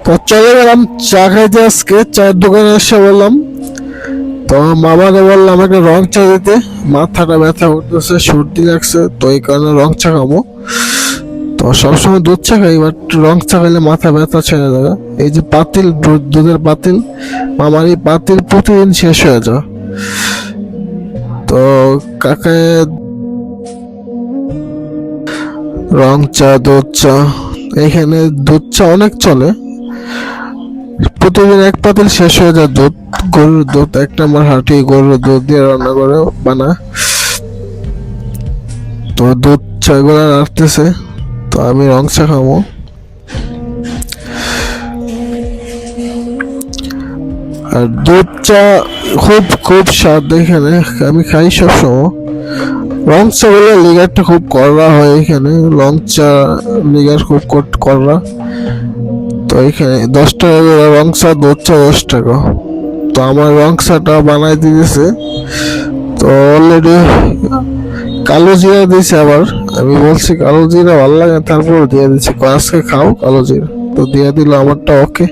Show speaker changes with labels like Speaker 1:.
Speaker 1: তো চলে গেলাম চা খাইতে। আজকে চায়ের দোকানে এসে বললাম, তো মামাকে বললাম একটা রং চা দিতে। মাথাটা ব্যথা করতেছে, সর্দি লাগছে, তো এই কারণে রং চা খাবো। তো সবসময় দুধ চা খাই, বাট রং চা খাইলে মাথা ব্যথা ছেড়ে যাবে। এই যে পাতিল, দুধের পাতিল, মামার এই পাতিল প্রতিদিন শেষ হয়ে যায়। তো কাকে রং চা, দুধ চা, এখানে দুধ চা অনেক চলে, প্রতিদিন এক পাতিল শেষ হয়ে যায়। দুধ, গরুর দুধ, 1 নম্বর হাঁটি গরুর দুধ দিয়ে রান্না করে বানায়। তো দুধ চা গুলা রাখতেছে, তো আমি রং চা খাবো। আর দুধ চা খুব খুব স্বাদ এখানে, আমি খাই সবসময়। রং চা বলে লিগারটা খুব কড়া হয় এখানে, রং চা লিগার খুব কড়া। তো এখানে 10 টাকা করে রং চা, দুধ চা 10 টাকা। তো আমার রং চাটা বানাই দিয়েছে। তো অলরেডি কালো জিরা দিয়েছে আবার। আমি বলছি কালো জিরা ভালো লাগে, তারপর দিয়ে দিচ্ছে, আজকে খাও কালো জিরা। তো দিয়ে দিল আমারটা, ওকে।